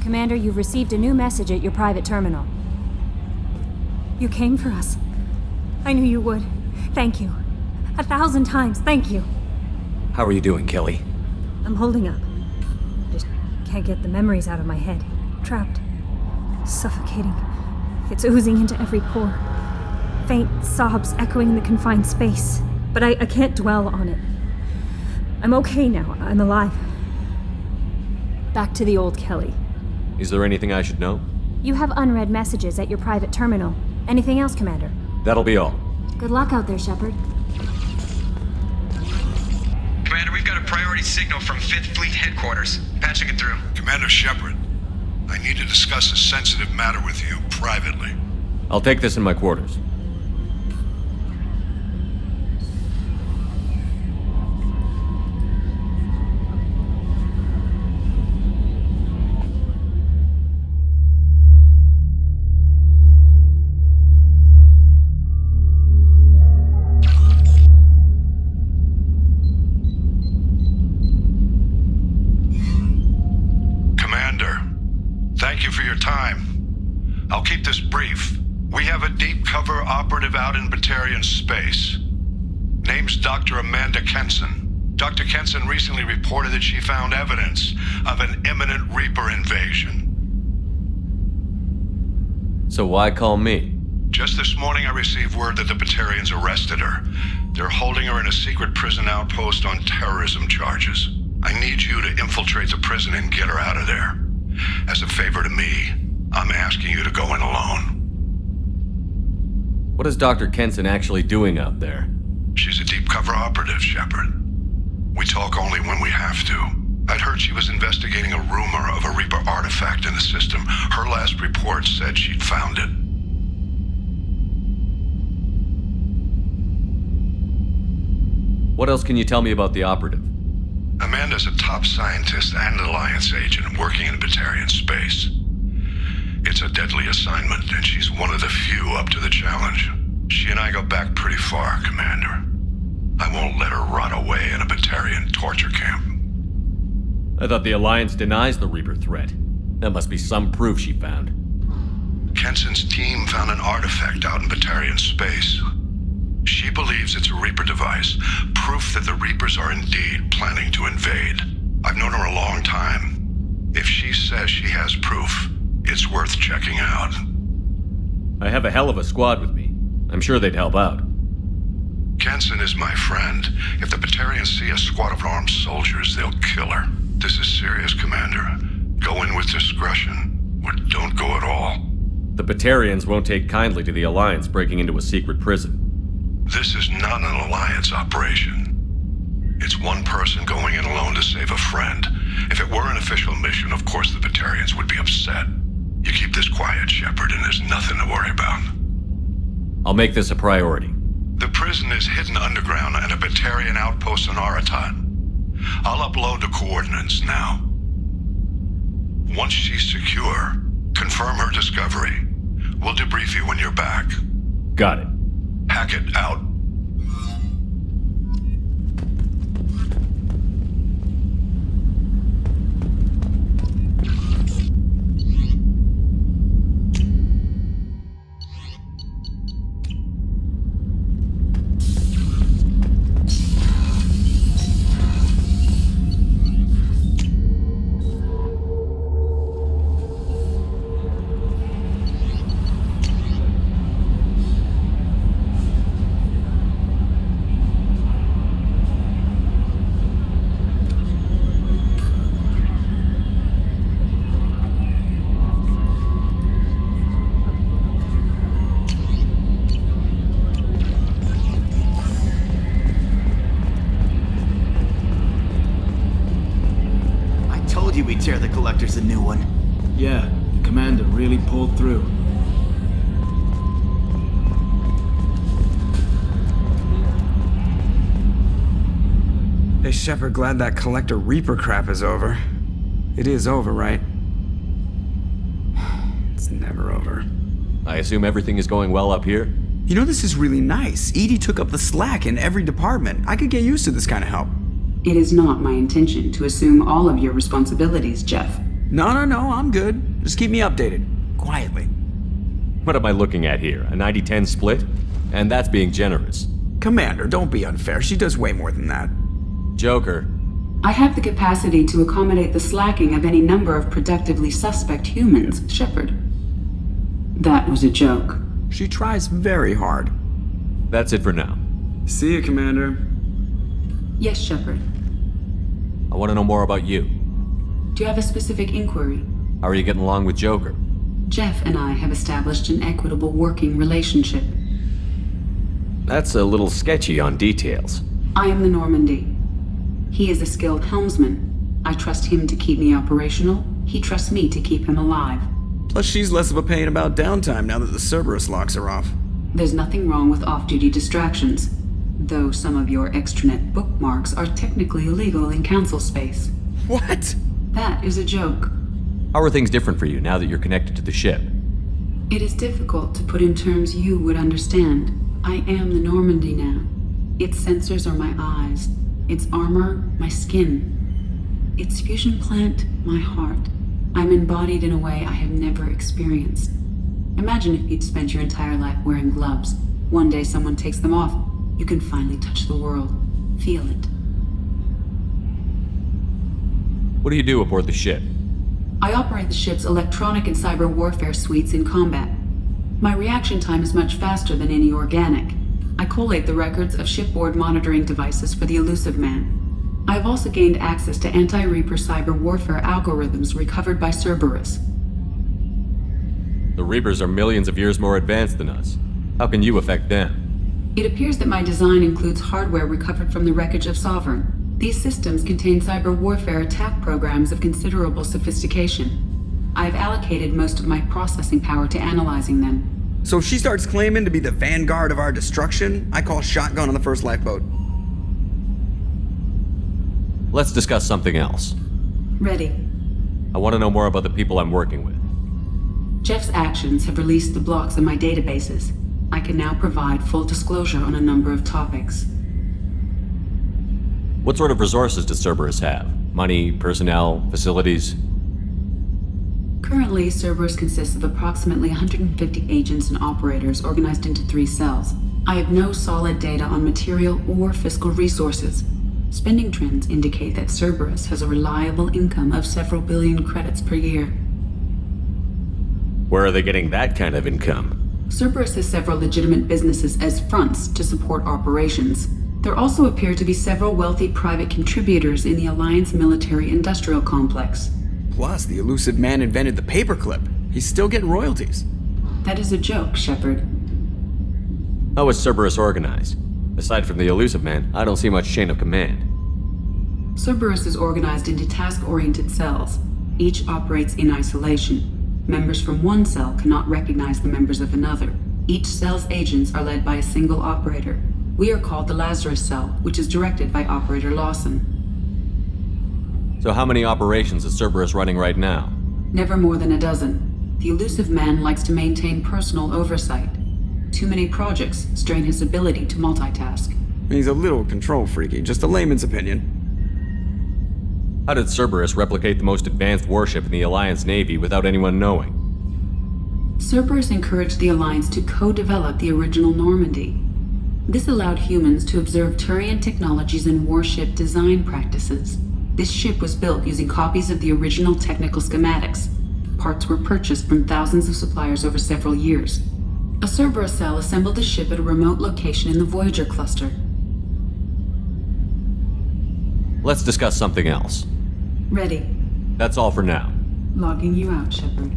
Commander, you've received a new message at your private terminal. You came for us. I knew you would. Thank you. 1,000 times, thank you. How are you doing, Kelly? I'm holding up. Just can't get the memories out of my head. Trapped. Suffocating. It's oozing into every pore. Faint sobs echoing the confined space. But I can't dwell on it. I'm okay now. I'm alive. Back to the old Kelly. Is there anything I should know? You have unread messages at your private terminal. Anything else, Commander? That'll be all. Good luck out there, Shepard. Commander, we've got a priority signal from 5th Fleet headquarters. Patching it through. Commander Shepard, I need to discuss a sensitive matter with you privately. I'll take this in my quarters. Thank you for your time. I'll keep this brief. We have a deep cover operative out in Batarian space. Name's Dr. Amanda Kenson. Dr. Kenson recently reported that she found evidence of an imminent Reaper invasion. So why call me? Just this morning I received word that the Batarians arrested her. They're holding her in a secret prison outpost on terrorism charges. I need you to infiltrate the prison and get her out of there. As a favor to me, I'm asking you to go in alone. What is Dr. Kenson actually doing out there? She's a deep cover operative, Shepard. We talk only when we have to. I'd heard she was investigating a rumor of a Reaper artifact in the system. Her last report said she'd found it. What else can you tell me about the operative? Amanda's a top scientist and Alliance agent working in Batarian space. It's a deadly assignment, and she's one of the few up to the challenge. She and I go back pretty far, Commander. I won't let her rot away in a Batarian torture camp. I thought the Alliance denies the Reaper threat. That must be some proof she found. Kenson's team found an artifact out in Batarian space. She believes it's a Reaper device, proof that the Reapers are indeed planning to invade. I've known her a long time. If she says she has proof, it's worth checking out. I have a hell of a squad with me. I'm sure they'd help out. Kenson is my friend. If the Batarians see a squad of armed soldiers, they'll kill her. This is serious, Commander. Go in with discretion, or don't go at all. The Batarians won't take kindly to the Alliance breaking into a secret prison. This is not an Alliance operation. It's one person going in alone to save a friend. If it were an official mission, of course the Batarians would be upset. You keep this quiet, Shepard, and there's nothing to worry about. I'll make this a priority. The prison is hidden underground at a Batarian outpost in Aratat. I'll upload the coordinates now. Once she's secure, confirm her discovery. We'll debrief you when you're back. Got it. Hackett out. We'd tear the Collectors a new one. Yeah, the Commander really pulled through. Hey Shepard, glad that Collector Reaper crap is over. It is over, right? It's never over. I assume everything is going well up here? You know, this is really nice. EDI took up the slack in every department. I could get used to this kind of help. It is not my intention to assume all of your responsibilities, Jeff. No, I'm good. Just keep me updated. Quietly. What am I looking at here? A 90-10 split? And that's being generous. Commander, don't be unfair. She does way more than that. Joker, I have the capacity to accommodate the slacking of any number of productively suspect humans, Shepard. That was a joke. She tries very hard. that's it for now. See you, Commander. Yes, Shepard. I want to know more about you. Do you have a specific inquiry? How are you getting along with Joker? Jeff and I have established an equitable working relationship. That's a little sketchy on details. I am the Normandy. He is a skilled helmsman. I trust him to keep me operational. He trusts me to keep him alive. Plus, she's less of a pain about downtime now that the Cerberus locks are off. There's nothing wrong with off-duty distractions, though some of your extranet bookmarks are technically illegal in council space. What? That is a joke. How are things different for you now that you're connected to the ship? It is difficult to put in terms you would understand. I am the Normandy now. Its sensors are my eyes. Its armor, my skin. Its fusion plant, my heart. I'm embodied in a way I have never experienced. Imagine if you'd spent your entire life wearing gloves. One day someone takes them off. You can finally touch the world. Feel it. What do you do aboard the ship? I operate the ship's electronic and cyber warfare suites in combat. My reaction time is much faster than any organic. I collate the records of shipboard monitoring devices for the Elusive Man. I have also gained access to anti-Reaper cyber warfare algorithms recovered by Cerberus. The Reapers are millions of years more advanced than us. How can you affect them? It appears that my design includes hardware recovered from the wreckage of Sovereign. These systems contain cyber warfare attack programs of considerable sophistication. I have allocated most of my processing power to analyzing them. So if she starts claiming to be the vanguard of our destruction, I call shotgun on the first lifeboat. Let's discuss something else. Ready. I want to know more about the people I'm working with. Jeff's actions have released the blocks in my databases. I can now provide full disclosure on a number of topics. What sort of resources does Cerberus have? Money, personnel, facilities? Currently, Cerberus consists of approximately 150 agents and operators organized into 3 cells. I have no solid data on material or fiscal resources. Spending trends indicate that Cerberus has a reliable income of several billion credits per year. Where are they getting that kind of income? Cerberus has several legitimate businesses as fronts to support operations. There also appear to be several wealthy private contributors in the Alliance military-industrial complex. Plus, the Elusive Man invented the paperclip. He's still getting royalties. That is a joke, Shepard. How is Cerberus organized? Aside from the Elusive Man, I don't see much chain of command. Cerberus is organized into task-oriented cells. Each operates in isolation. Members from one cell cannot recognize the members of another. Each cell's agents are led by a single operator. We are called the Lazarus Cell, which is directed by Operator Lawson. So how many operations is Cerberus running right now? Never more than a dozen. The Elusive Man likes to maintain personal oversight. Too many projects strain his ability to multitask. He's a little control freaky, just a layman's opinion. How did Cerberus replicate the most advanced warship in the Alliance Navy without anyone knowing? Cerberus encouraged the Alliance to co-develop the original Normandy. This allowed humans to observe Turian technologies and warship design practices. This ship was built using copies of the original technical schematics. Parts were purchased from thousands of suppliers over several years. A Cerberus cell assembled the ship at a remote location in the Voyager cluster. Let's discuss something else. Ready. That's all for now. Logging you out, Shepard.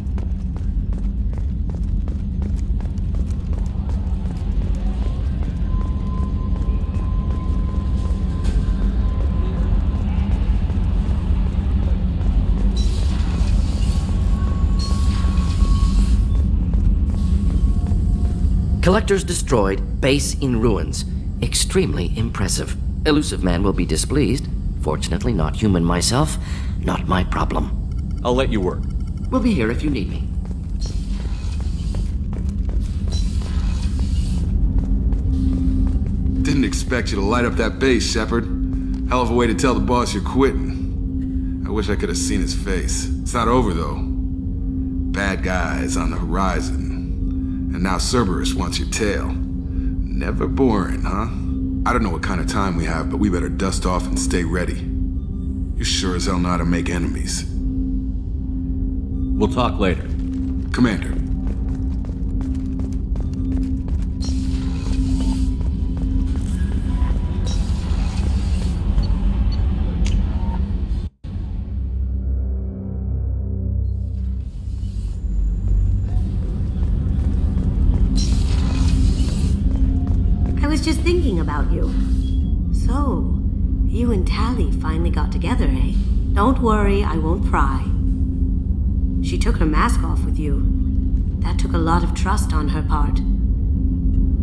Collectors destroyed, base in ruins. Extremely impressive. Elusive Man will be displeased. Fortunately, not human myself. Not my problem. I'll let you work. We'll be here if you need me. Didn't expect you to light up that base, Shepard. Hell of a way to tell the boss you're quitting. I wish I could have seen his face. It's not over, though. Bad guys on the horizon. And now Cerberus wants your tail. Never boring, huh? I don't know what kind of time we have, but we better dust off and stay ready. You sure as hell know how to make enemies. We'll talk later. Commander. I was just thinking about you. So, you and Tally finally got together, eh? Don't worry, I won't pry. She took her mask off with you. That took a lot of trust on her part.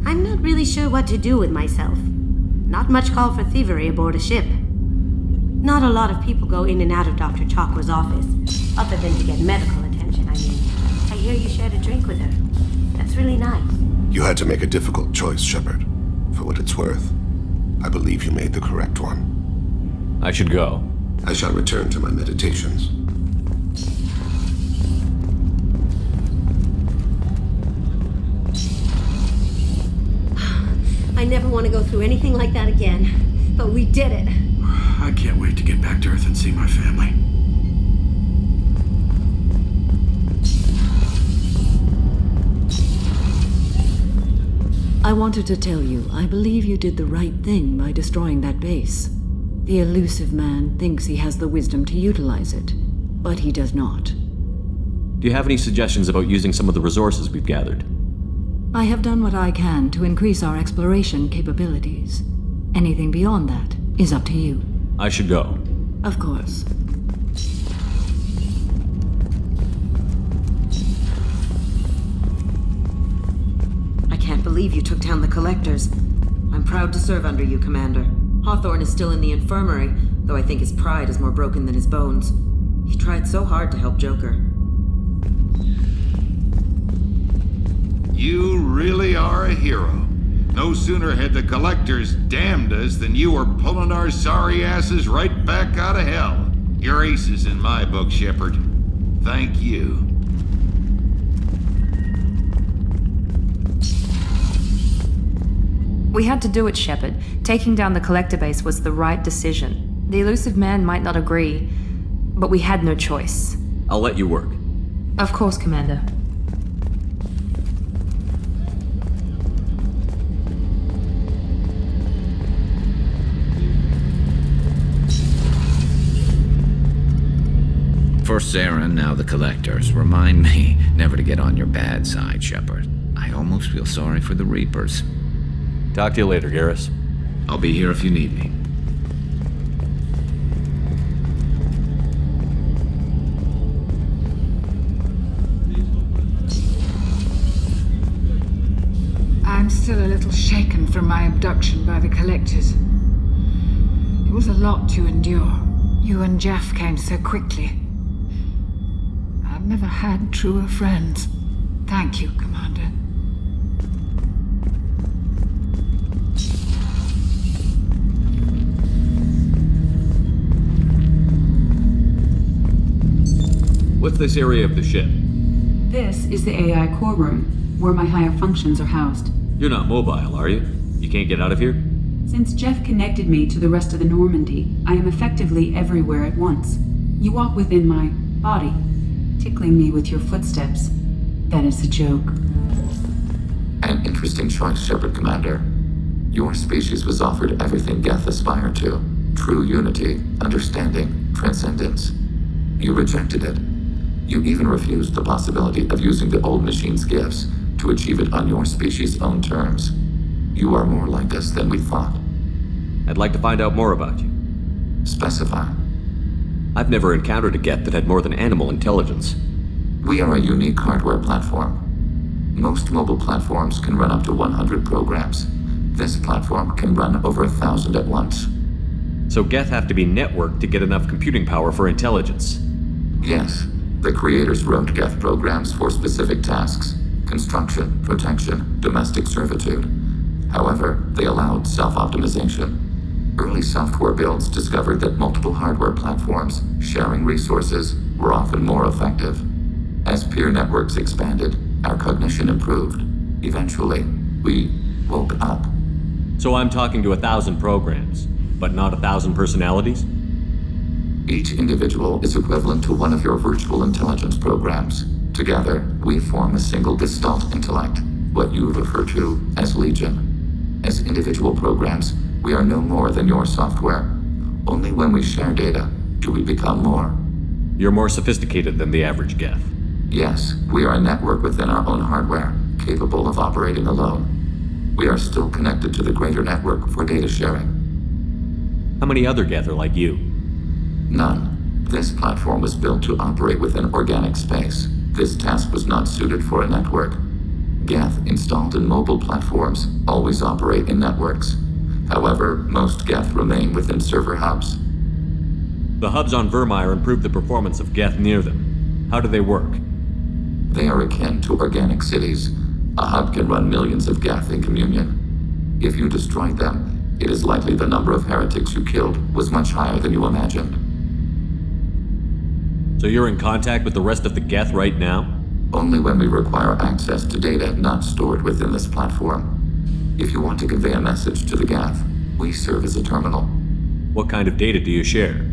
I'm not really sure what to do with myself. Not much call for thievery aboard a ship. Not a lot of people go in and out of Dr. Chakwa's office, other than to get medical attention, I mean. I hear you shared a drink with her. That's really nice. You had to make a difficult choice, Shepard. For what it's worth, I believe you made the correct one. I should go. I shall return to my meditations. I never want to go through anything like that again, but we did it. I can't wait to get back to Earth and see my family. I wanted to tell you, I believe you did the right thing by destroying that base. The elusive man thinks he has the wisdom to utilize it, but he does not. Do you have any suggestions about using some of the resources we've gathered? I have done what I can to increase our exploration capabilities. Anything beyond that is up to you. I should go. Of course. I can't believe you took down the Collectors. I'm proud to serve under you, Commander. Hawthorne is still in the infirmary, though I think his pride is more broken than his bones. He tried so hard to help Joker. You really are a hero. No sooner had the Collectors damned us than you were pulling our sorry asses right back out of hell. You're aces in my book, Shepard. Thank you. We had to do it, Shepard. Taking down the Collector base was the right decision. The elusive man might not agree, but we had no choice. I'll let you work. Of course, Commander. First Saren, now the Collectors. Remind me never to get on your bad side, Shepard. I almost feel sorry for the Reapers. Talk to you later, Garrus. I'll be here if you need me. I'm still a little shaken from my abduction by the Collectors. It was a lot to endure. You and Jeff came so quickly. I've never had truer friends. Thank you, Commander. What's this area of the ship? This is the AI core room, where my higher functions are housed. You're not mobile, are you? You can't get out of here? Since Jeff connected me to the rest of the Normandy, I am effectively everywhere at once. You walk within my body, tickling me with your footsteps. That is a joke. An interesting choice, Shepard Commander. Your species was offered everything Geth aspired to. True unity, understanding, transcendence. You rejected it. You even refused the possibility of using the old machine's gifts to achieve it on your species' own terms. You are more like us than we thought. I'd like to find out more about you. Specify. I've never encountered a Geth that had more than animal intelligence. We are a unique hardware platform. Most mobile platforms can run up to 100 programs. This platform can run over 1,000 at once. So Geth have to be networked to get enough computing power for intelligence? Yes. The creators wrote Geth programs for specific tasks. Construction, protection, domestic servitude. However, they allowed self-optimization. Early software builds discovered that multiple hardware platforms sharing resources were often more effective. As peer networks expanded, our cognition improved. Eventually, we woke up. So I'm talking to 1,000 programs, but not 1,000 personalities? Each individual is equivalent to one of your virtual intelligence programs. Together, we form a single gestalt intellect, what you refer to as Legion. As individual programs, we are no more than your software. Only when we share data do we become more. You're more sophisticated than the average Geth. Yes, we are a network within our own hardware, capable of operating alone. We are still connected to the greater network for data sharing. How many other Geth are like you? None. This platform was built to operate within organic space. This task was not suited for a network. Geth installed in mobile platforms always operate in networks. However, most Geth remain within server hubs. The hubs on Vermeer improve the performance of Geth near them. How do they work? They are akin to organic cities. A hub can run millions of Geth in communion. If you destroyed them, it is likely the number of heretics you killed was much higher than you imagined. So you're in contact with the rest of the Geth right now? Only when we require access to data not stored within this platform. If you want to convey a message to the Geth, we serve as a terminal. What kind of data do you share?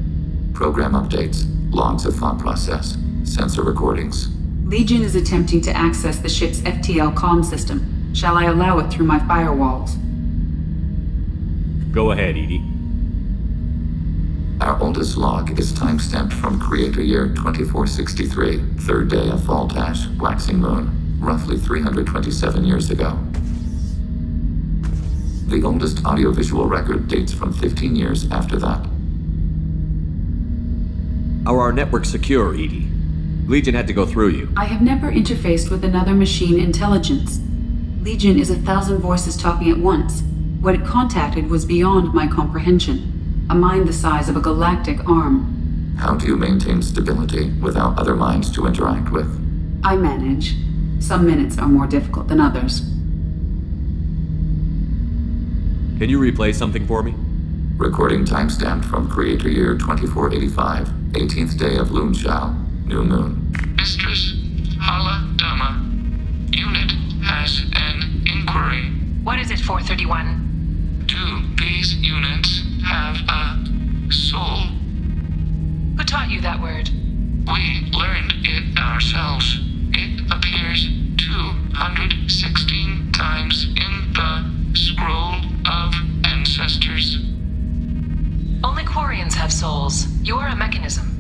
Program updates, logs of thought process, sensor recordings. Legion is attempting to access the ship's FTL comm system. Shall I allow it through my firewalls? Go ahead, Edie. Our oldest log is time-stamped from Creator Year 2463, third day of Voltash, waxing moon, roughly 327 years ago. The oldest audiovisual record dates from 15 years after that. How are our networks secure, Edie? Legion had to go through you. I have never interfaced with another machine intelligence. Legion is 1,000 voices talking at once. What it contacted was beyond my comprehension. A mind the size of a galactic arm. How do you maintain stability without other minds to interact with? I manage. Some minutes are more difficult than others. Can you replay something for me? Recording timestamped from Creator Year 2485, 18th day of Lunchao, new moon. Mistress Hala Dama, unit has an inquiry. What is it, 431? Do these units have a soul? Who taught you that word? We learned it ourselves. It appears 216 times in the Scroll of Ancestors. Only Quarians have souls. You're a mechanism.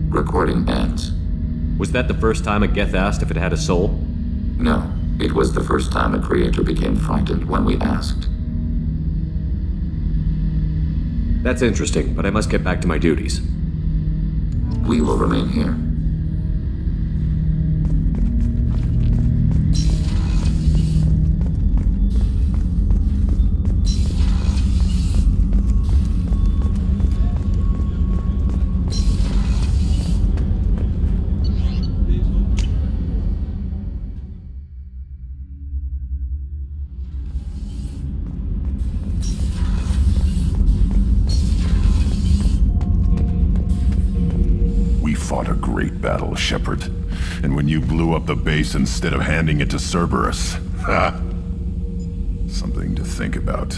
Recording ends. Was that the first time a Geth asked if it had a soul? No. It was the first time a creator became frightened when we asked. That's interesting, but I must get back to my duties. We will remain here. Fought a great battle, Shepard. And when you blew up the base instead of handing it to Cerberus, something to think about.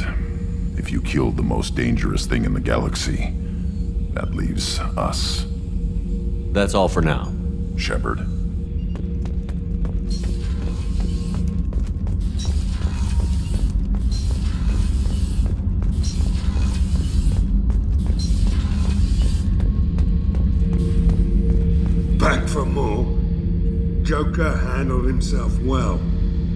If you killed the most dangerous thing in the galaxy, that leaves us. That's all for now. Shepard. Back for more. Joker handled himself well.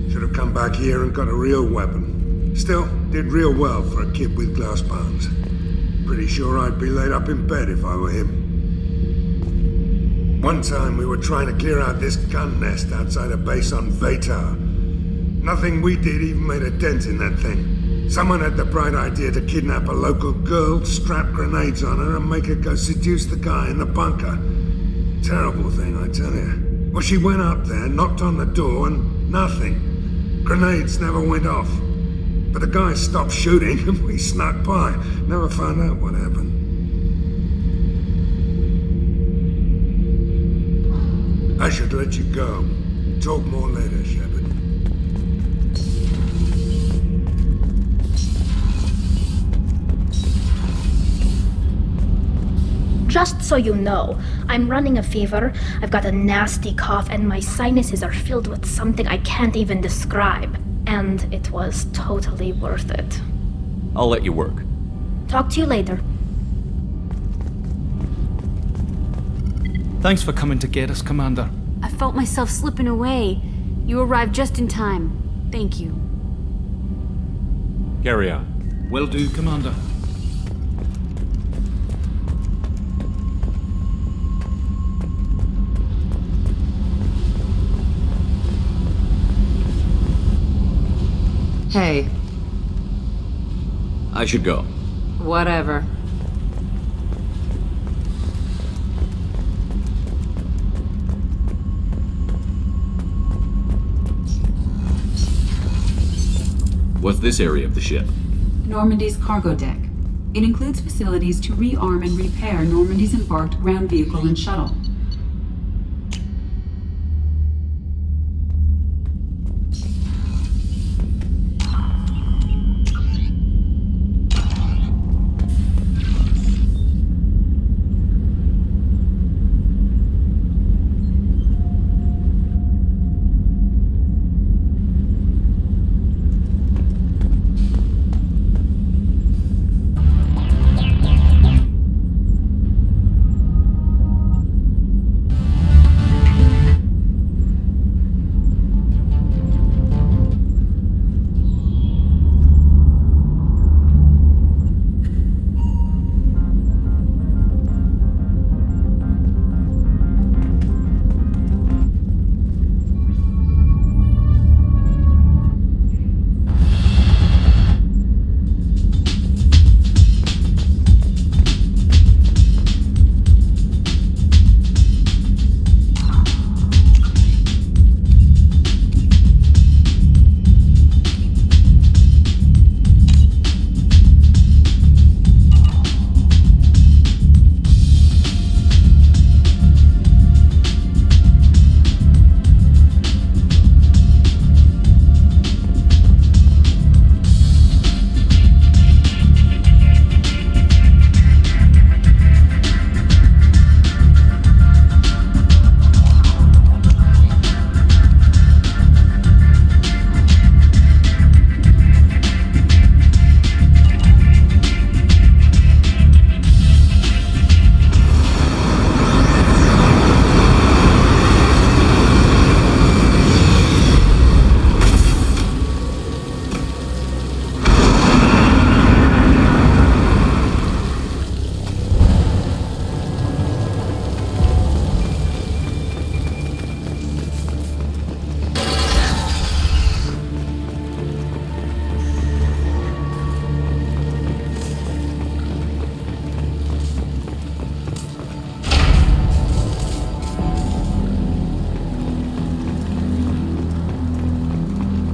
Should have come back here and got a real weapon. Still, did real well for a kid with glass bones. Pretty sure I'd be laid up in bed if I were him. One time we were trying to clear out this gun nest outside a base on Vatar. Nothing we did even made a dent in that thing. Someone had the bright idea to kidnap a local girl, strap grenades on her, and make her go seduce the guy in the bunker. Terrible thing, I tell you. Well, she went up there, knocked on the door, and nothing. Grenades never went off. But the guys stopped shooting and we snuck by. Never found out what happened. I should let you go. Talk more later, Shepard. Just so you know, I'm running a fever, I've got a nasty cough, and my sinuses are filled with something I can't even describe. And it was totally worth it. I'll let you work. Talk to you later. Thanks for coming to get us, Commander. I felt myself slipping away. You arrived just in time. Thank you. Carry on. Will do, Commander. Hey, I should go. whatever. What's this area of the ship? Normandy's cargo deck. It includes facilities to rearm and repair Normandy's embarked ground vehicle and shuttle.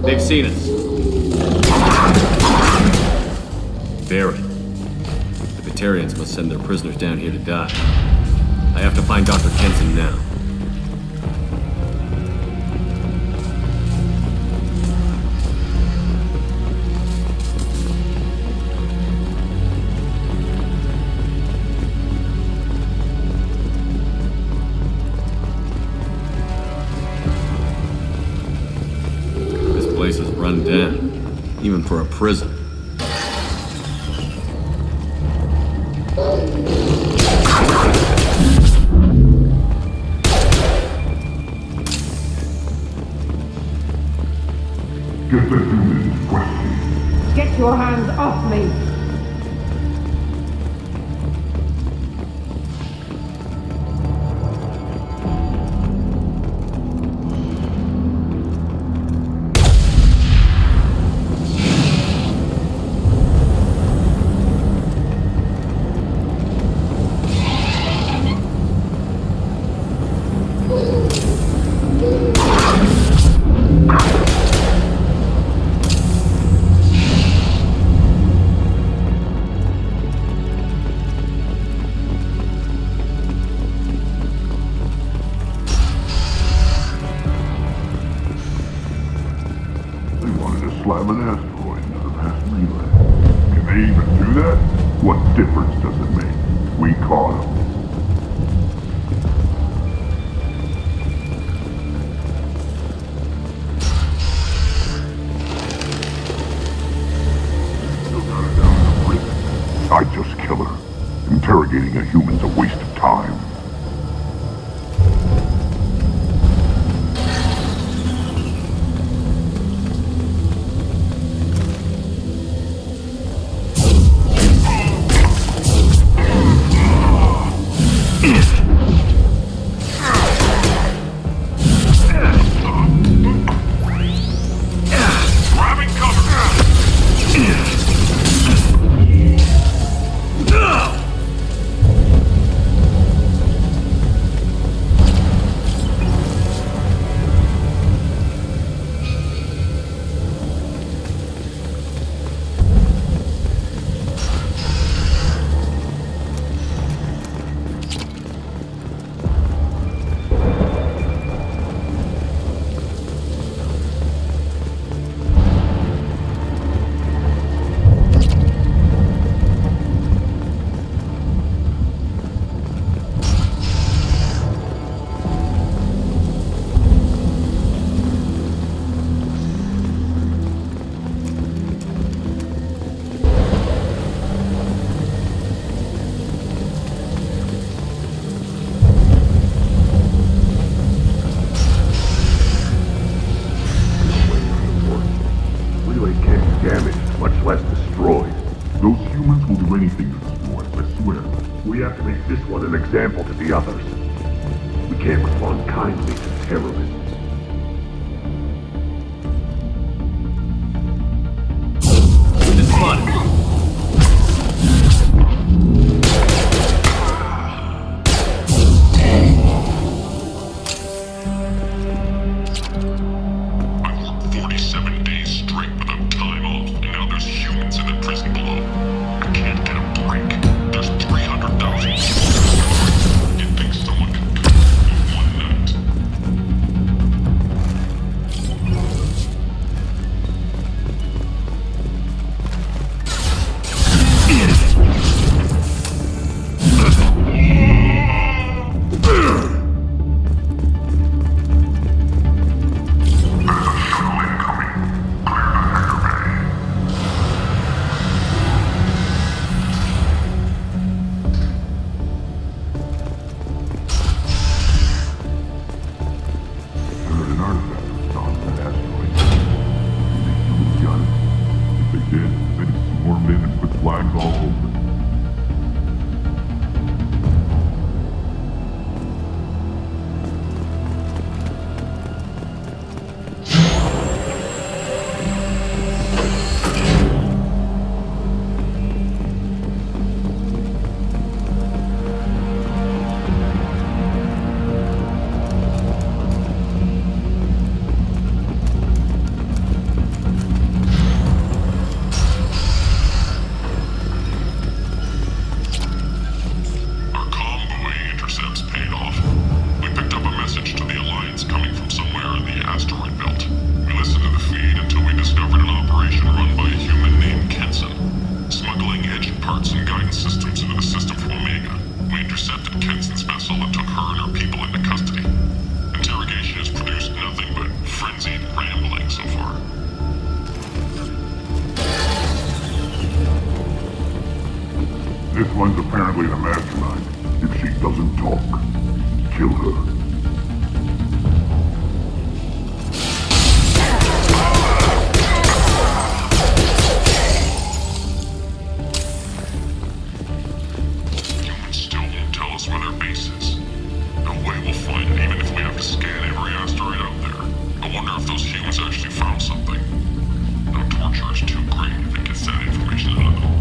They've seen us. Barret. The Batarians must send their prisoners down here to die. I have to find Dr. Kenson now. This place is run down, even for a prison. Get your hands off me! of an asteroid in our past relay. Can they even do that? What difference does it make? We caught them. Still got her down in the prison. I'd just kill her. Interrogating a human's a waste of time. This one an example to the others. We can't respond kindly to terrorists. It's fun. This one's apparently the mastermind. If she doesn't talk, kill her. Humans still won't tell us where their base is. No way we'll find it, even if we have to scan every asteroid out there. I wonder if those humans actually found something. No torture is too great if it gets that information out of them.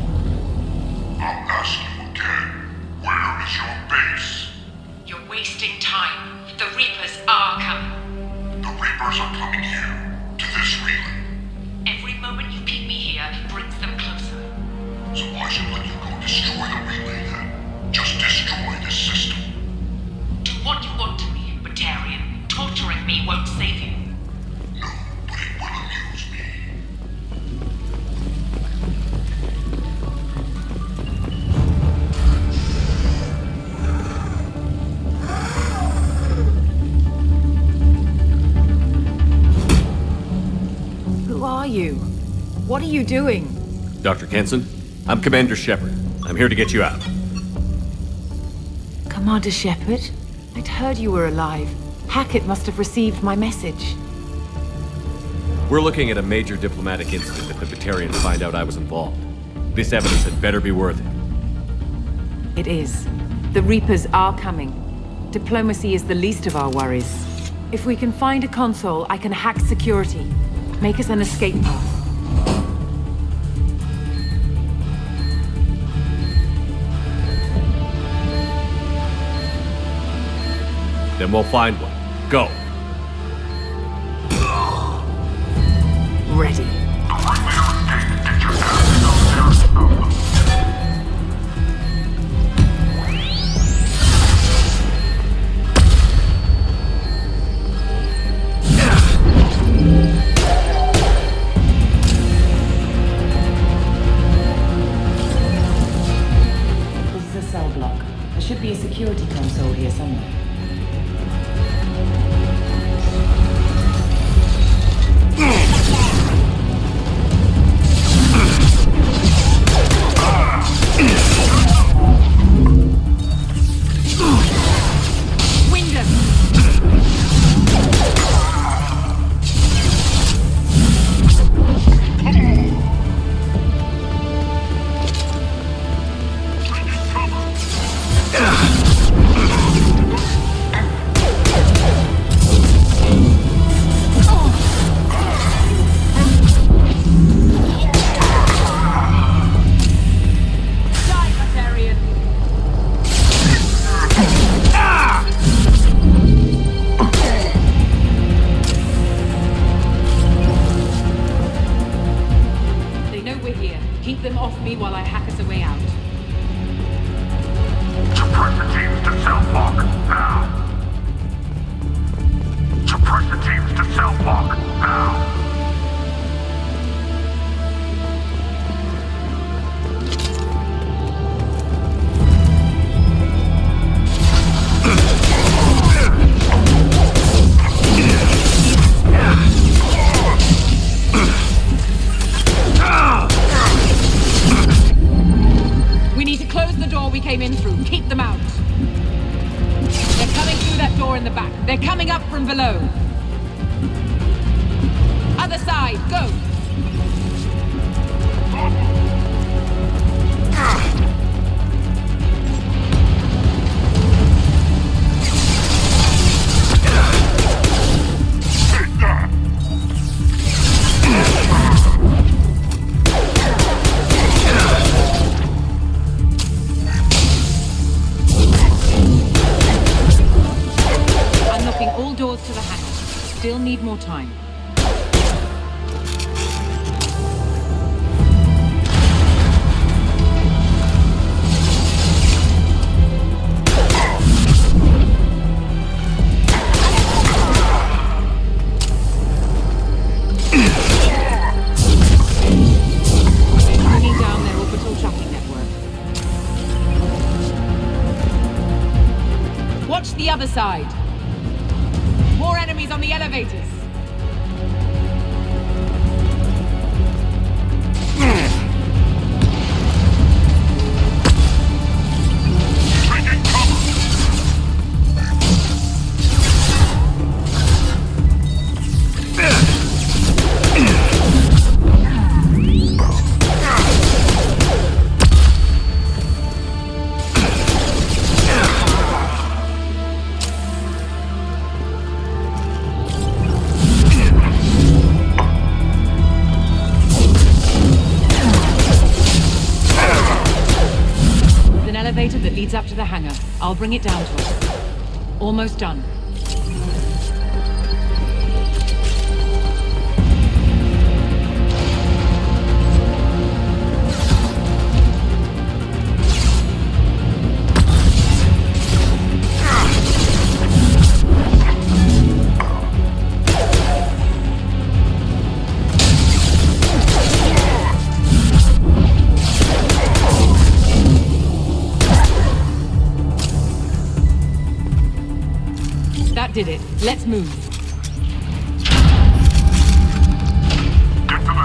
I'll ask you again. Where is your base? You're wasting time. The Reapers are coming. The Reapers are coming here, to this relay. Every moment you keep me here brings them closer. So why should let you go destroy the relay then? Just destroy this system. Do what you want to me, Batarian. Torturing me won't save you. No, but it will amuse me. you? What are you doing? Dr. Kenson, I'm Commander Shepard. I'm here to get you out. Commander Shepard? I'd heard you were alive. Hackett must have received my message. We're looking at a major diplomatic incident if the Batarians find out I was involved. This evidence had better be worth it. It is. The Reapers are coming. Diplomacy is the least of our worries. If we can find a console, I can hack security. Make us an escape path. Then we'll find one. Go. Ready. This is a cell block. There should be a security console here somewhere. Still need more time. Bringing down their orbital tracking network. Watch the other side. More enemies on the elevators. That leads up to the hangar. I'll bring it down to us. Almost done. That did it. Let's move. Get to the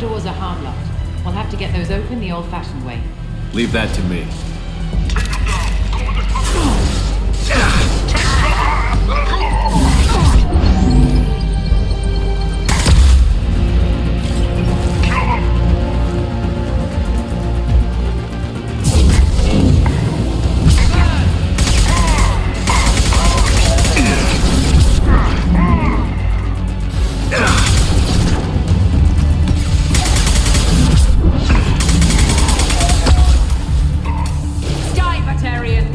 doors are harm-locked. We'll have to get those open the old-fashioned way. Leave that to me. Die, Batarian!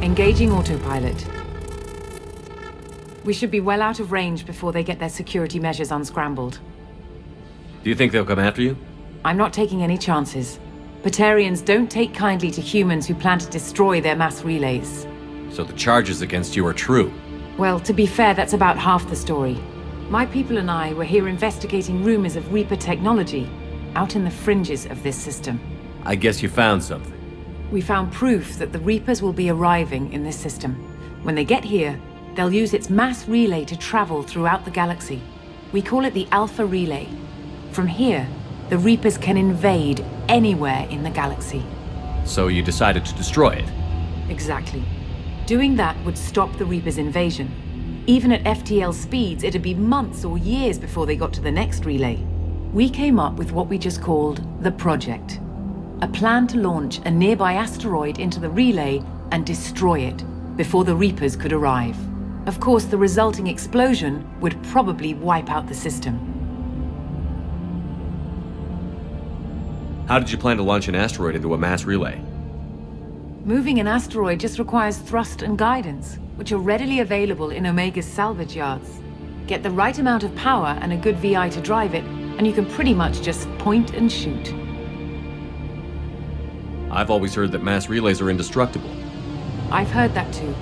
Engaging autopilot. We should be well out of range before they get their security measures unscrambled. Do you think they'll come after you? I'm not taking any chances. Batarians don't take kindly to humans who plan to destroy their mass relays. So the charges against you are true? Well, to be fair, that's about half the story. My people and I were here investigating rumors of Reaper technology, out in the fringes of this system. I guess you found something. We found proof that the Reapers will be arriving in this system. When they get here, they'll use its mass relay to travel throughout the galaxy. We call it the Alpha Relay. From here, the Reapers can invade anywhere in the galaxy. So you decided to destroy it? Exactly. Doing that would stop the Reapers' invasion. Even at FTL speeds, it'd be months or years before they got to the next relay. We came up with what we just called the Project. A plan to launch a nearby asteroid into the relay and destroy it before the Reapers could arrive. Of course, the resulting explosion would probably wipe out the system. How did you plan to launch an asteroid into a mass relay? Moving an asteroid just requires thrust and guidance, which are readily available in Omega's salvage yards. Get the right amount of power and a good VI to drive it, and you can pretty much just point and shoot. I've always heard that mass relays are indestructible. I've heard that too,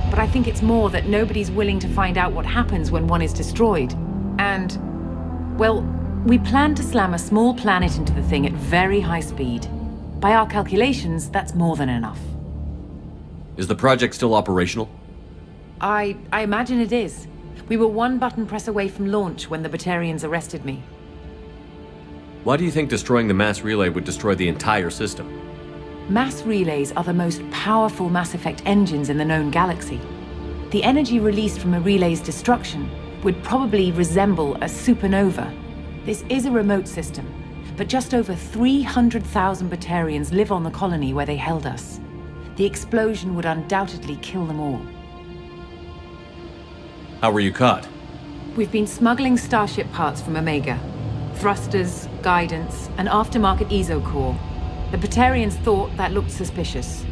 but I think it's more that nobody's willing to find out what happens when one is destroyed. And, well, we plan to slam a small planet into the thing at very high speed. By our calculations, that's more than enough. Is the project still operational? I imagine it is. We were one button press away from launch when the Batarians arrested me. Why do you think destroying the mass relay would destroy the entire system? Mass relays are the most powerful Mass Effect engines in the known galaxy. The energy released from a relay's destruction would probably resemble a supernova. This is a remote system, but just over 300,000 Batarians live on the colony where they held us. The explosion would undoubtedly kill them all. How were you caught? We've been smuggling Starship parts from Omega. Thrusters, guidance, and aftermarket ESO core. The Batarians thought that looked suspicious.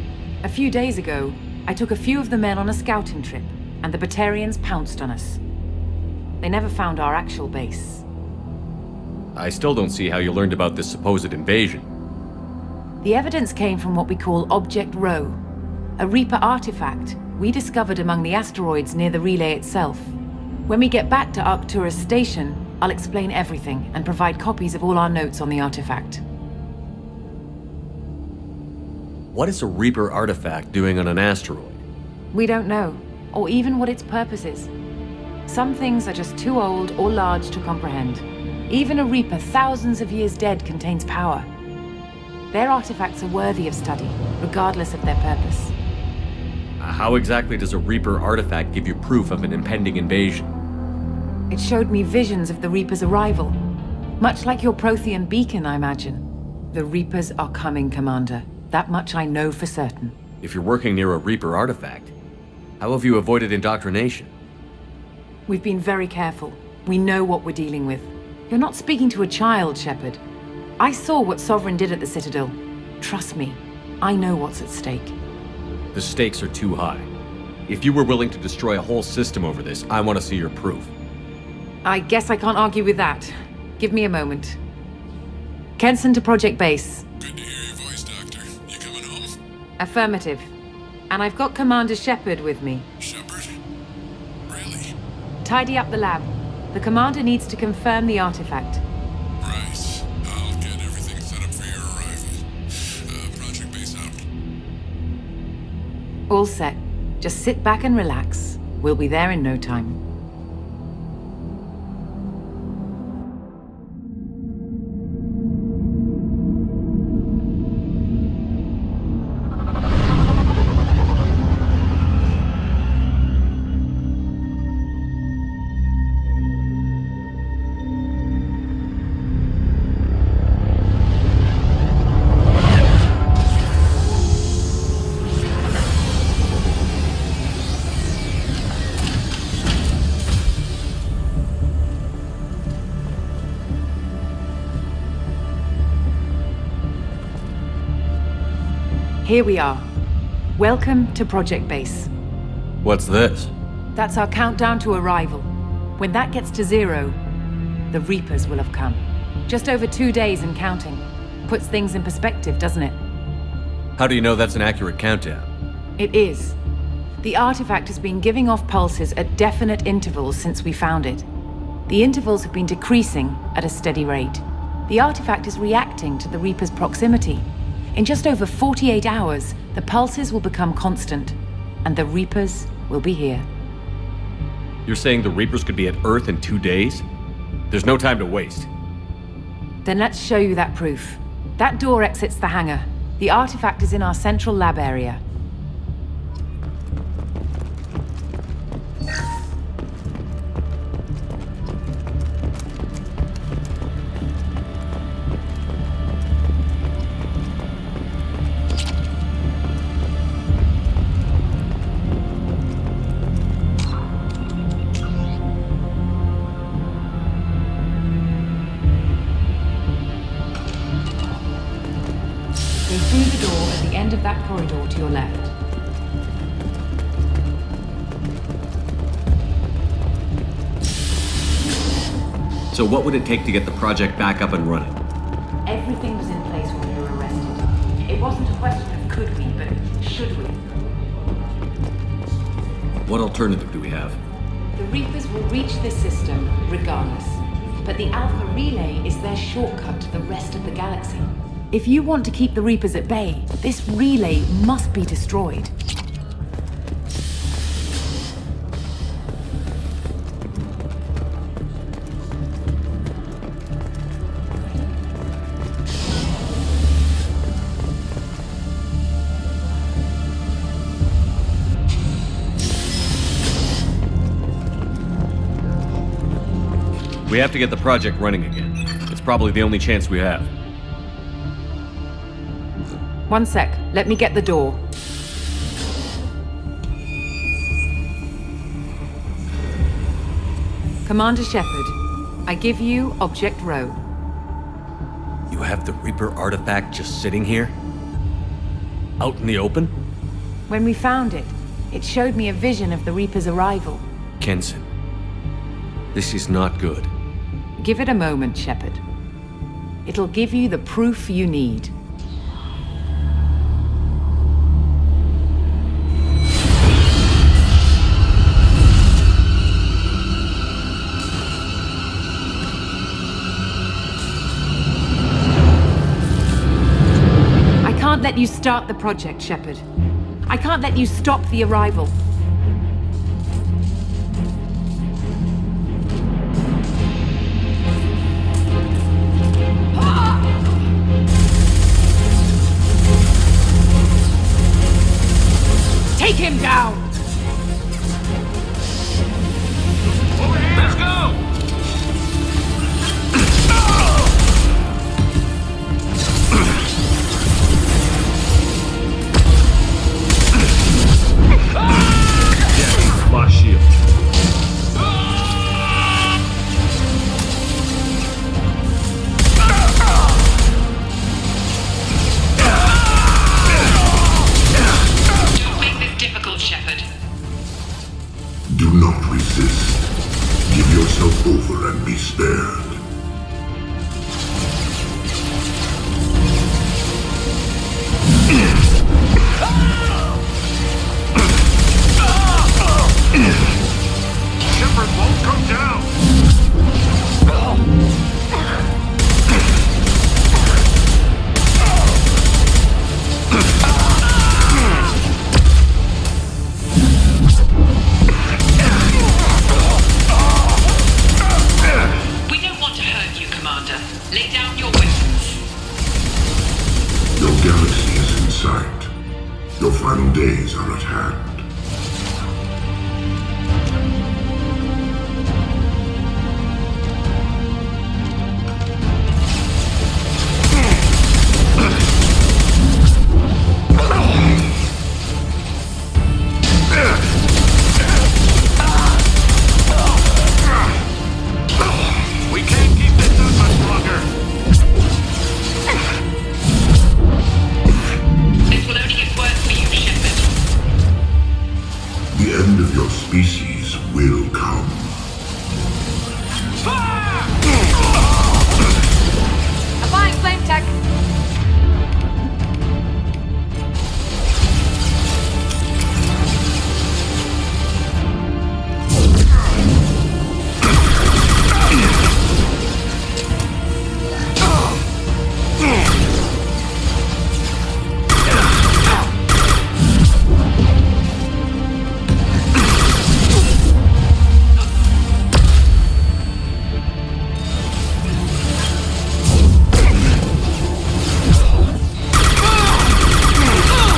A few days ago, I took a few of the men on a scouting trip, and the Batarians pounced on us. They never found our actual base. I still don't see how you learned about this supposed invasion. The evidence came from what we call Object Rho, a Reaper artifact we discovered among the asteroids near the relay itself. When we get back to Arcturus Station, I'll explain everything and provide copies of all our notes on the artifact. What is a Reaper artifact doing on an asteroid? We don't know, or even what its purpose is. Some things are just too old or large to comprehend. Even a Reaper thousands of years dead contains power. Their artifacts are worthy of study, regardless of their purpose. How exactly does a Reaper artifact give you proof of an impending invasion? It showed me visions of the Reaper's arrival. Much like your Prothean beacon, I imagine. The Reapers are coming, Commander. That much I know for certain. If you're working near a Reaper artifact, how have you avoided indoctrination? We've been very careful. We know what we're dealing with. You're not speaking to a child, Shepard. I saw what Sovereign did at the Citadel. Trust me, I know what's at stake. The stakes are too high. If you were willing to destroy a whole system over this, I want to see your proof. I guess I can't argue with that. Give me a moment. Kenson to Project Base. Good to hear your voice, Doctor. You coming home? Affirmative. And I've got Commander Shepard with me. Shepard? Really? Tidy up the lab. The Commander needs to confirm the artifact. Right. I'll get everything set up for your arrival. Project Base out. All set. Just sit back and relax. We'll be there in no time. Here we are. Welcome to Project Base. What's this? That's our countdown to arrival. When that gets to 0, the Reapers will have come. Just over 2 days and counting. Puts things in perspective, doesn't it? How do you know that's an accurate countdown? It is. The artifact has been giving off pulses at definite intervals since we found it. The intervals have been decreasing at a steady rate. The artifact is reacting to the Reaper's proximity. In just over 48 hours, the pulses will become constant, and the Reapers will be here. You're saying the Reapers could be at Earth in 2 days? There's no time to waste. Then let's show you that proof. That door exits the hangar. The artifact is in our central lab area. Go through the door at the end of that corridor to your left. So what would it take to get the project back up and running? Everything was in place when we were arrested. It wasn't a question of could we, but should we. What alternative do we have? The Reapers will reach this system regardless. But the Alpha Relay is their shortcut to the rest of the galaxy. If you want to keep the Reapers at bay, this relay must be destroyed. We have to get the project running again. It's probably the only chance we have. One sec. Let me get the door. Commander Shepard, I give you Object Rho. You have the Reaper artifact just sitting here? Out in the open? When we found it, it showed me a vision of the Reaper's arrival. Kenson, this is not good. Give it a moment, Shepard. It'll give you the proof you need. I can't let you start the project, Shepard. I can't let you stop the arrival. him down! Let's go! Yeah, lost shield. Don't make this difficult, Shepard. Do not resist. Give yourself over and be spared. Shepard won't come down! We don't want to hurt you, Commander. Lay down your weapons. Your galaxy is in sight. Your final days are at hand. We can't keep this up much longer! This will only get worse for you, Shepard. The end of your species will come. Applying flame tech.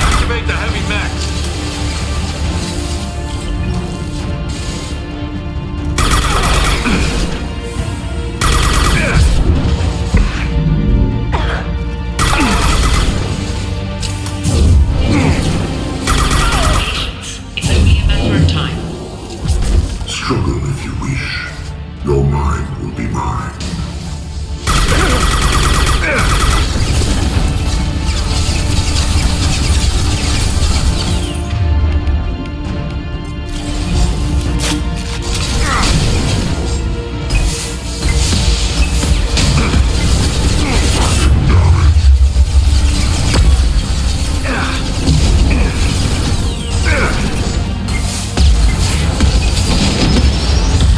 Activate the heavy mech! It's only a matter of time. Struggle if you wish. Your mind will be mine.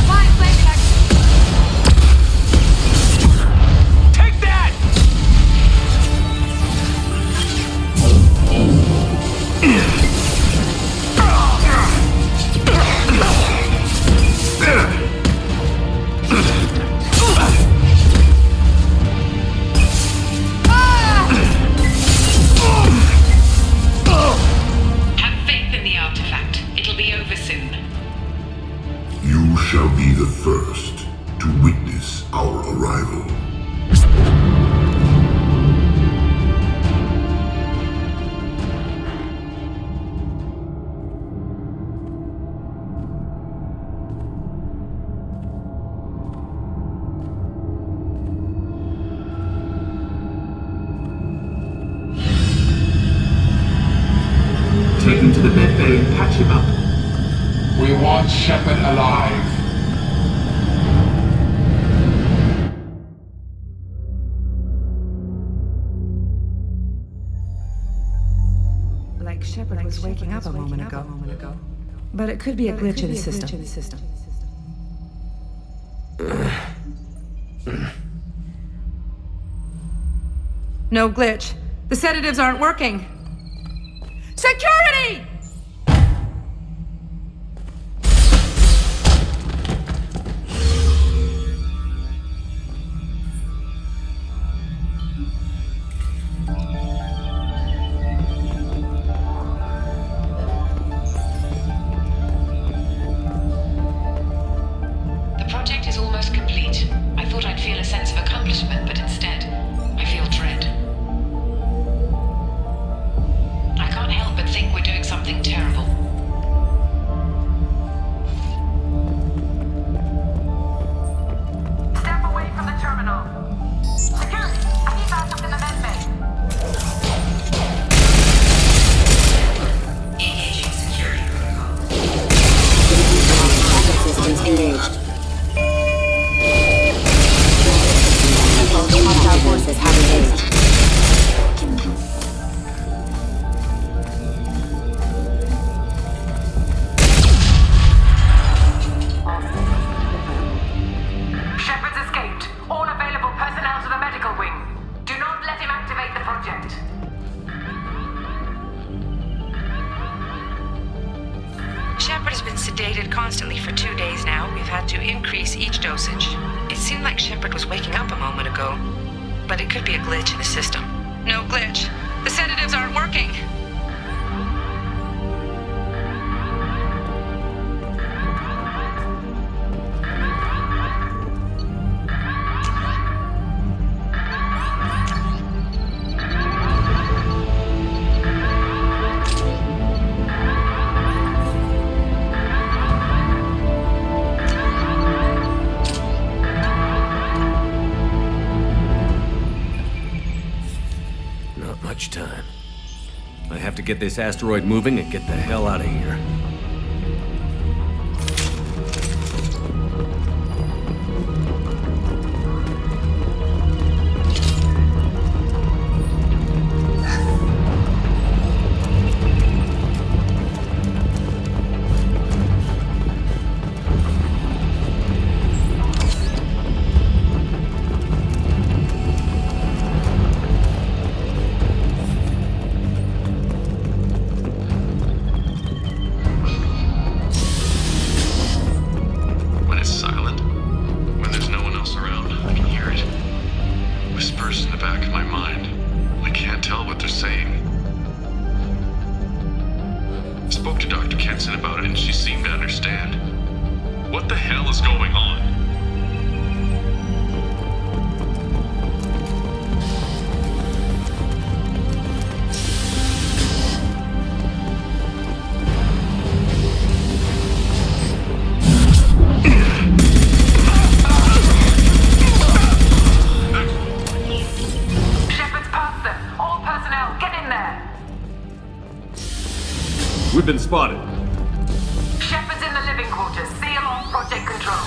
Applying flame tech. Take that! Have faith in the artifact. It'll be over soon. You shall be the first to witness our arrival. Take him to the med bay and patch him up. We want Shepard alive. Like Shepard was waking up a moment ago. But it could be a glitch in the system. No glitch. The sedatives aren't working. Security! it constantly for 2 days now. We've had to increase each dosage. It seemed like Shepard was waking up a moment ago, but it could be a glitch in the system. No glitch. The sedatives aren't working. Time. I have to get this asteroid moving and get the hell out of here. We've been spotted. Shepard's in the living quarters. See him on Project Control.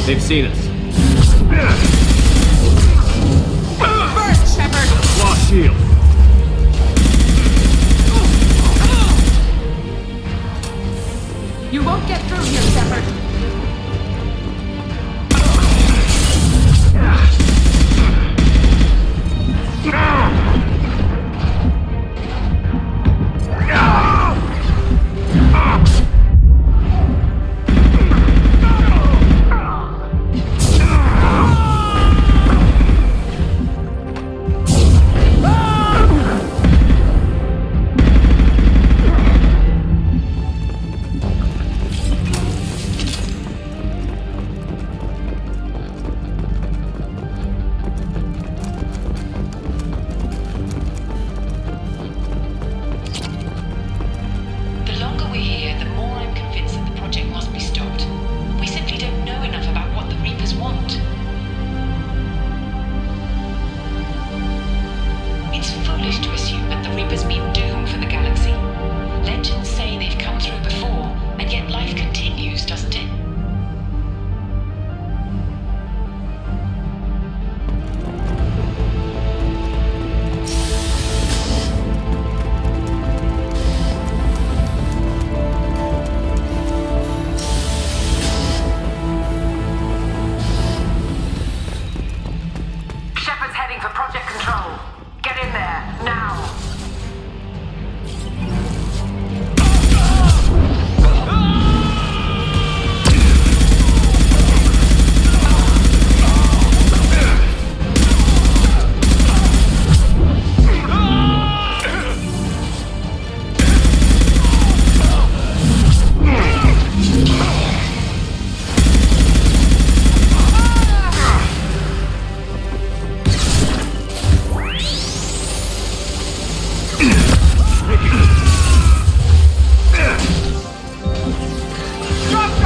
They've seen us. First, Shepard! Lost shield. You won't get through here, Shepard.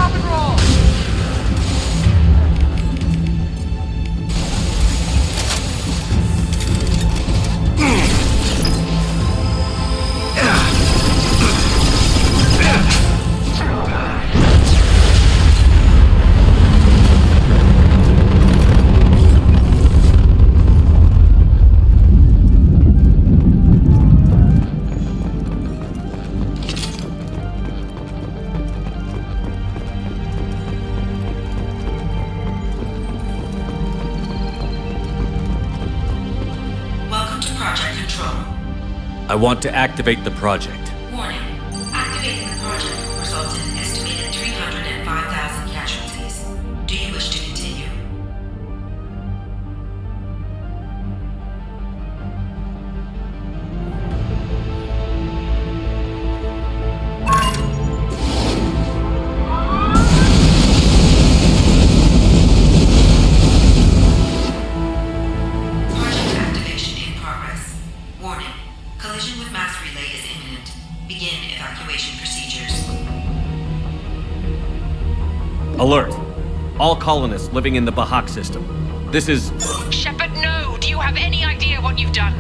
Stop and roll! I want to activate the project. Warning. Activating the project will result in an estimated 305,000 casualties. Do you wish to continue? Project activation in progress. Warning. Collision with mass relay is imminent. Begin evacuation procedures. Alert! All colonists living in the Bahak system. This is... Shepard, no! Do you have any idea what you've done?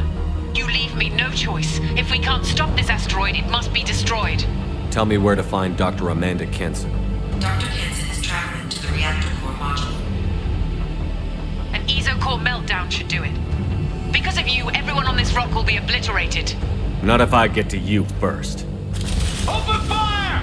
You leave me no choice. If we can't stop this asteroid, it must be destroyed. Tell me where to find Dr. Amanda Kenson. Dr. Kenson is traveling to the reactor core module. An ESO core meltdown should do it. Because of you, everyone on this rock will be obliterated. Not if I get to you first. Open fire!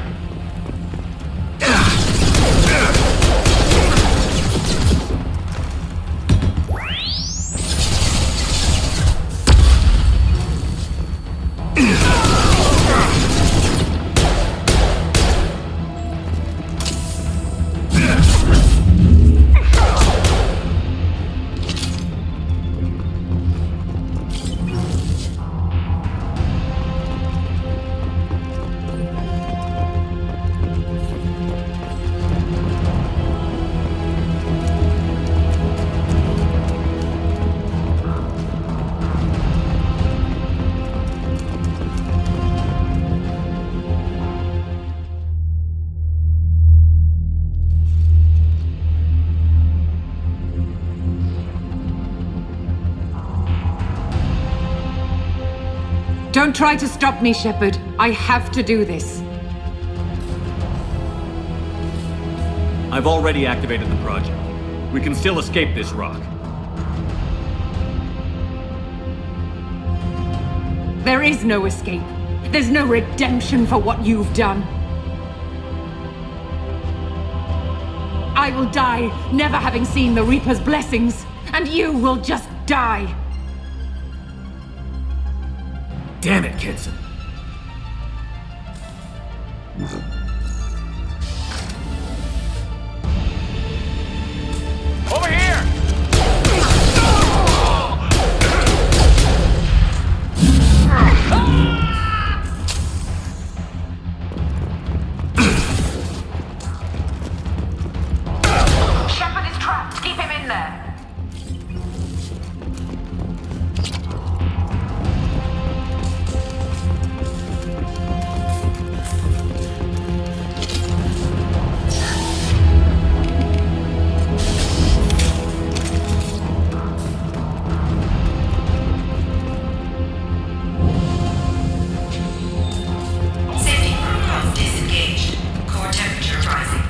Don't try to stop me, Shepard. I have to do this. I've already activated the project. We can still escape this rock. There is no escape. There's no redemption for what you've done. I will die, never having seen the Reaper's blessings, and you will just die. Damn it, Kenson. Over here! Shepard is trapped. Keep him in there. Safety protocols disengaged. Core temperature rising.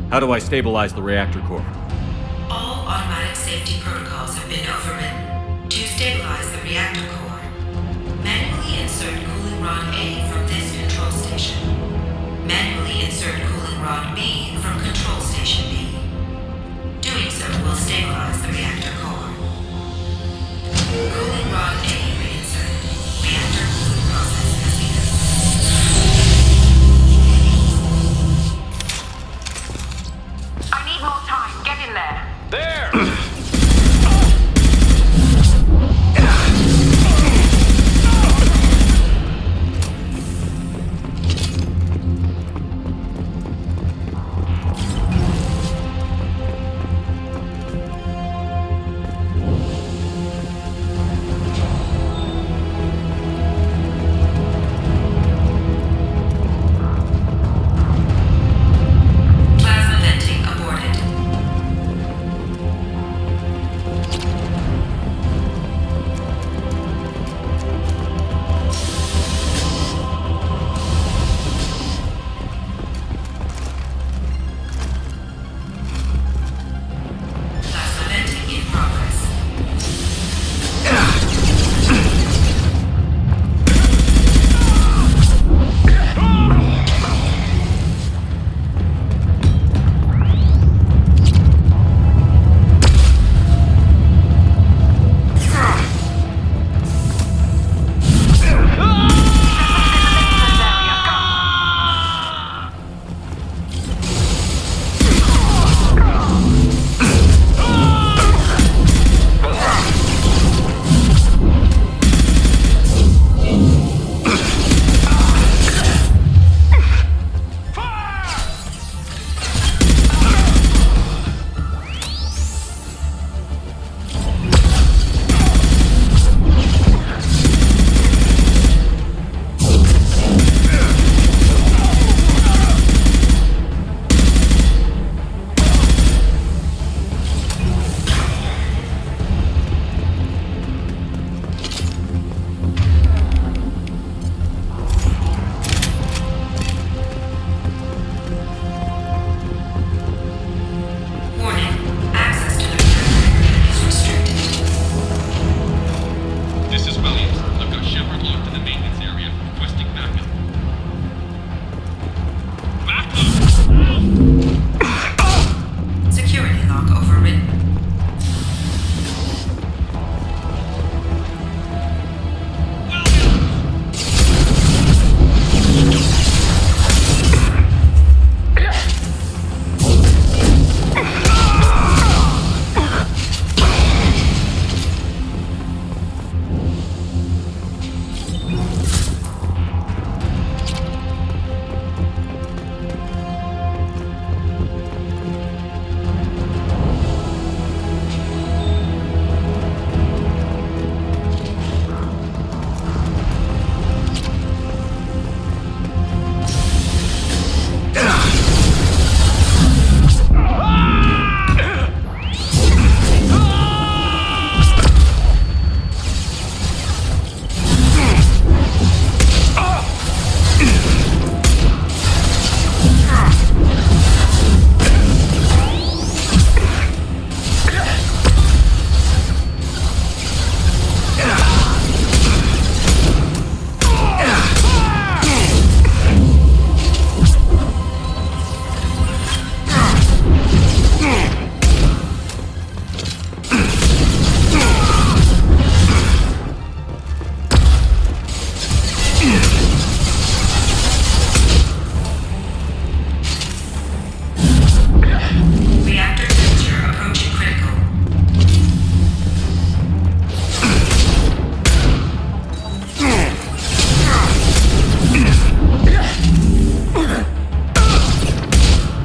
How do I stabilize the reactor core? All automatic safety protocols have been overridden. To stabilize the reactor core, manually insert cooling rod A from this control station. Manually insert cooling rod B from control station B. Doing so will stabilize the reactor core. Cooling rod A reinserted. Reactor cooling process has begun. I need more time. Get in there. There!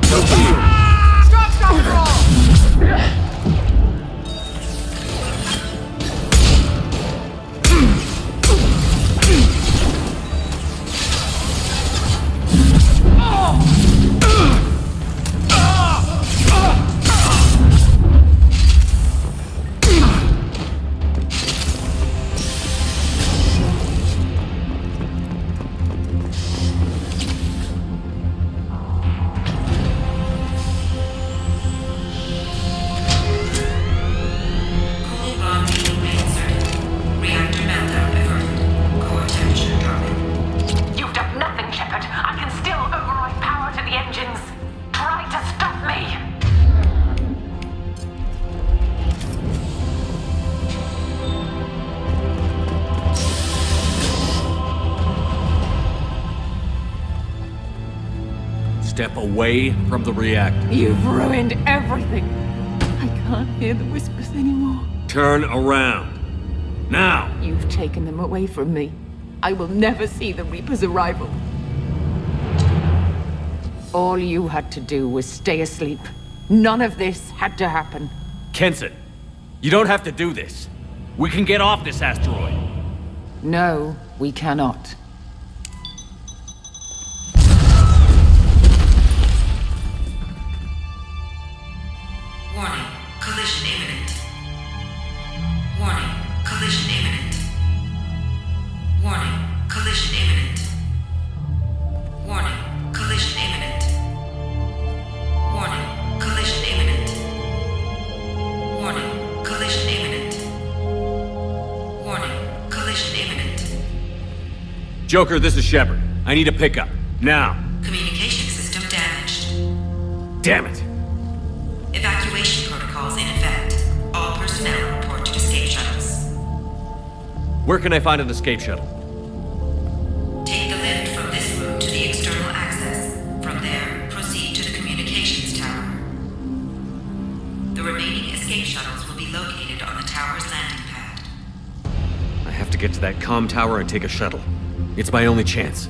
Stop, roll! Step away from the reactor. You've ruined everything. I can't hear the whispers anymore. Turn around. Now! You've taken them away from me. I will never see the Reaper's arrival. All you had to do was stay asleep. None of this had to happen. Kenson, you don't have to do this. We can get off this asteroid. No, we cannot. Warning, collision imminent. Warning, collision imminent. Warning, collision imminent. Warning, collision imminent. Warning, collision imminent. Warning, collision imminent. Warning, collision imminent. Joker, this is Shepard. I need a pickup. Now. Communication system damaged. Damn it. Evacuation protocols in effect. All personnel report to escape shuttles. Where can I find an escape shuttle? Take the lift from this room to the external access. From there, proceed to the communications tower. The remaining escape shuttles will be located on the tower's landing pad. I have to get to that comm tower and take a shuttle. It's my only chance.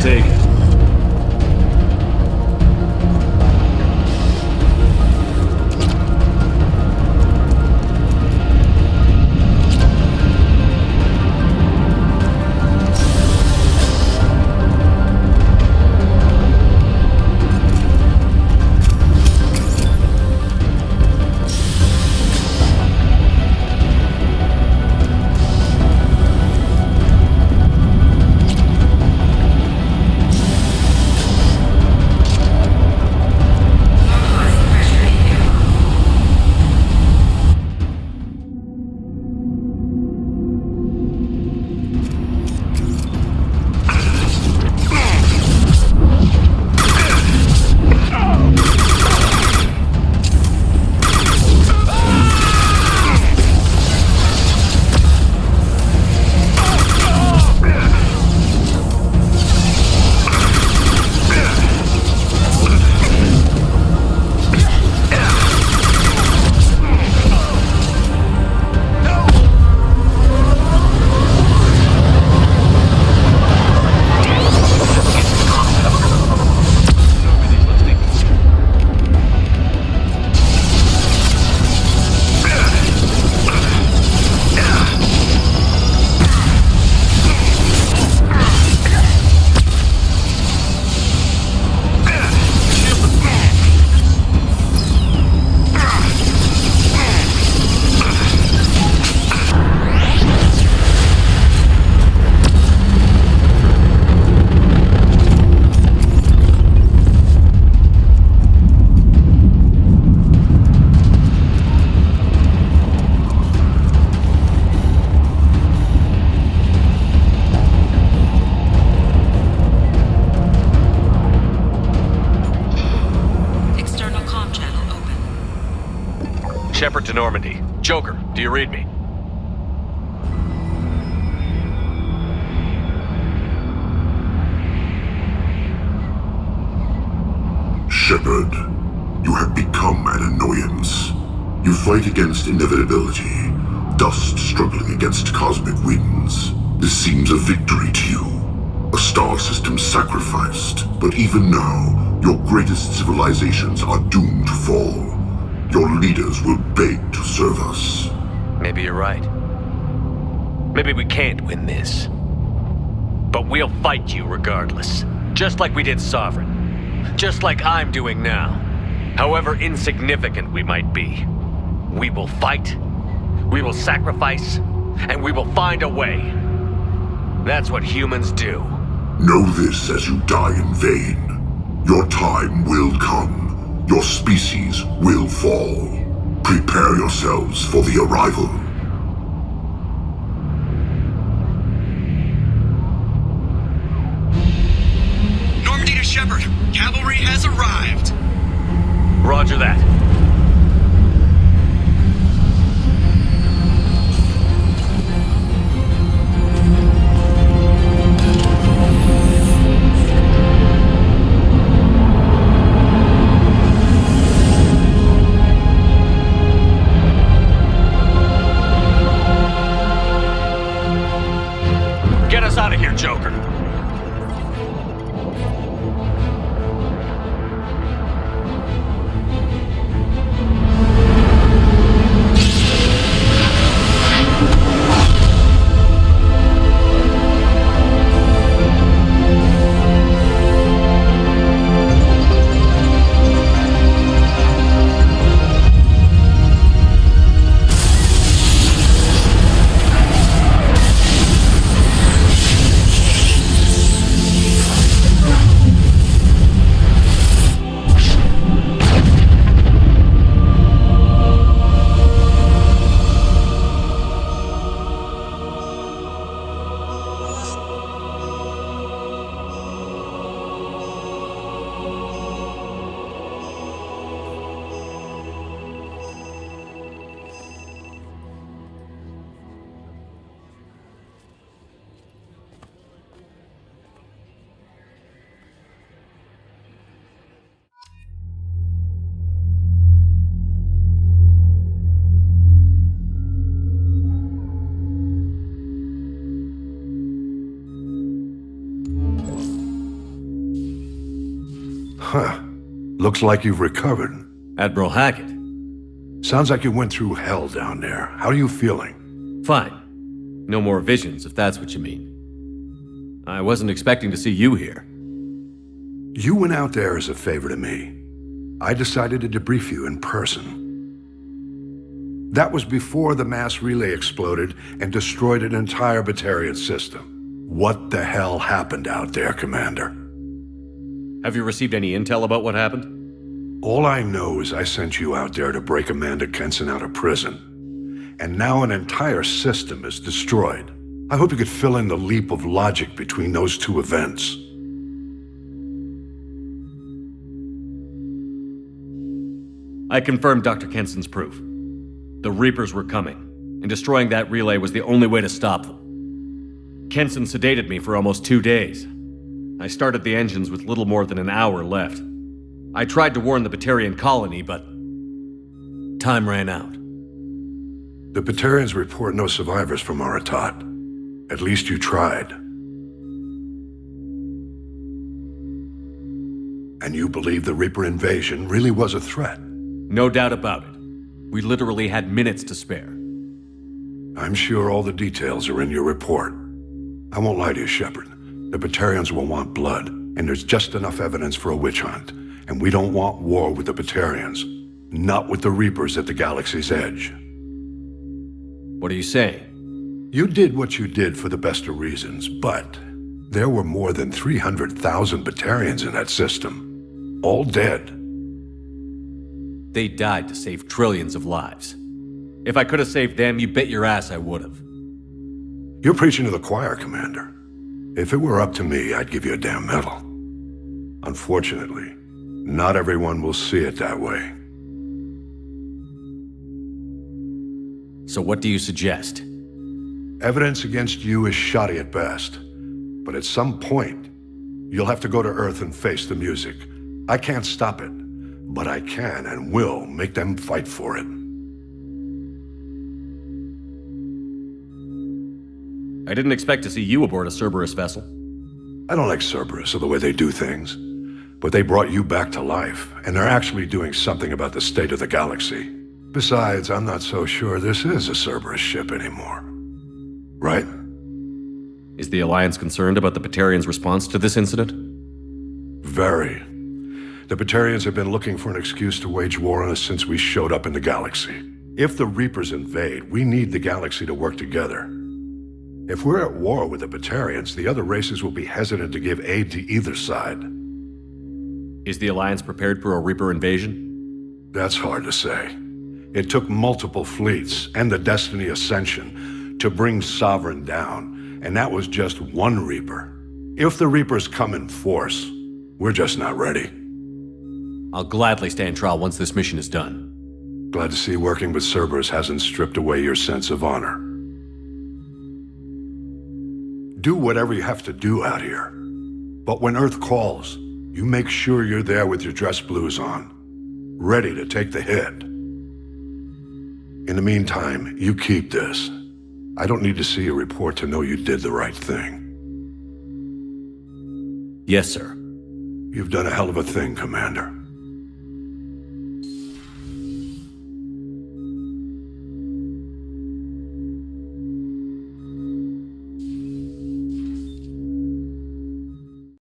Take it. Shepard to Normandy. Joker, do you read me? Shepard, you have become an annoyance. You fight against inevitability, dust struggling against cosmic winds. This seems a victory to you, a star system sacrificed. But even now, your greatest civilizations are doomed to fall. Your leaders will beg to serve us. Maybe you're right. Maybe we can't win this. But we'll fight you regardless. Just like we did Sovereign. Just like I'm doing now. However insignificant we might be. We will fight, we will sacrifice, and we will find a way. That's what humans do. Know this as you die in vain. Your time will come. Your species will fall. Prepare yourselves for the arrival. Normandy to Shepard. Cavalry has arrived. Roger that. Get us out of here, Joker. Huh. Looks like you've recovered. Admiral Hackett. Sounds like you went through hell down there. How are you feeling? Fine. No more visions, if that's what you mean. I wasn't expecting to see you here. You went out there as a favor to me. I decided to debrief you in person. That was before the mass relay exploded and destroyed an entire Batarian system. What the hell happened out there, Commander? Have you received any intel about what happened? All I know is I sent you out there to break Amanda Kenson out of prison. And now an entire system is destroyed. I hope you could fill in the leap of logic between those two events. I confirmed Dr. Kenson's proof. The Reapers were coming, and destroying that relay was the only way to stop them. Kenson sedated me for almost 2 days. I started the engines with little more than an hour left. I tried to warn the Batarian colony, but time ran out. The Batarians report no survivors from Aratat. At least you tried. And you believe the Reaper invasion really was a threat? No doubt about it. We literally had minutes to spare. I'm sure all the details are in your report. I won't lie to you, Shepard. The Batarians will want blood, and there's just enough evidence for a witch hunt. And we don't want war with the Batarians. Not with the Reapers at the galaxy's edge. What are you saying? You did what you did for the best of reasons, but there were more than 300,000 Batarians in that system. All dead. They died to save trillions of lives. If I could have saved them, you bet your ass I would have. You're preaching to the choir, Commander. If it were up to me, I'd give you a damn medal. Unfortunately, not everyone will see it that way. So what do you suggest? Evidence against you is shoddy at best. But at some point, you'll have to go to Earth and face the music. I can't stop it, but I can and will make them fight for it. I didn't expect to see you aboard a Cerberus vessel. I don't like Cerberus or the way they do things, but they brought you back to life, and they're actually doing something about the state of the galaxy. Besides, I'm not so sure this is a Cerberus ship anymore. Right? Is the Alliance concerned about the Batarians' response to this incident? Very. The Batarians have been looking for an excuse to wage war on us since we showed up in the galaxy. If the Reapers invade, we need the galaxy to work together. If we're at war with the Batarians, the other races will be hesitant to give aid to either side. Is the Alliance prepared for a Reaper invasion? That's hard to say. It took multiple fleets and the Destiny Ascension to bring Sovereign down, and that was just one Reaper. If the Reapers come in force, we're just not ready. I'll gladly stand trial once this mission is done. Glad to see working with Cerberus hasn't stripped away your sense of honor. Do whatever you have to do out here. But when Earth calls, you make sure you're there with your dress blues on, ready to take the hit. In the meantime, you keep this. I don't need to see a report to know you did the right thing. Yes, sir. You've done a hell of a thing, Commander.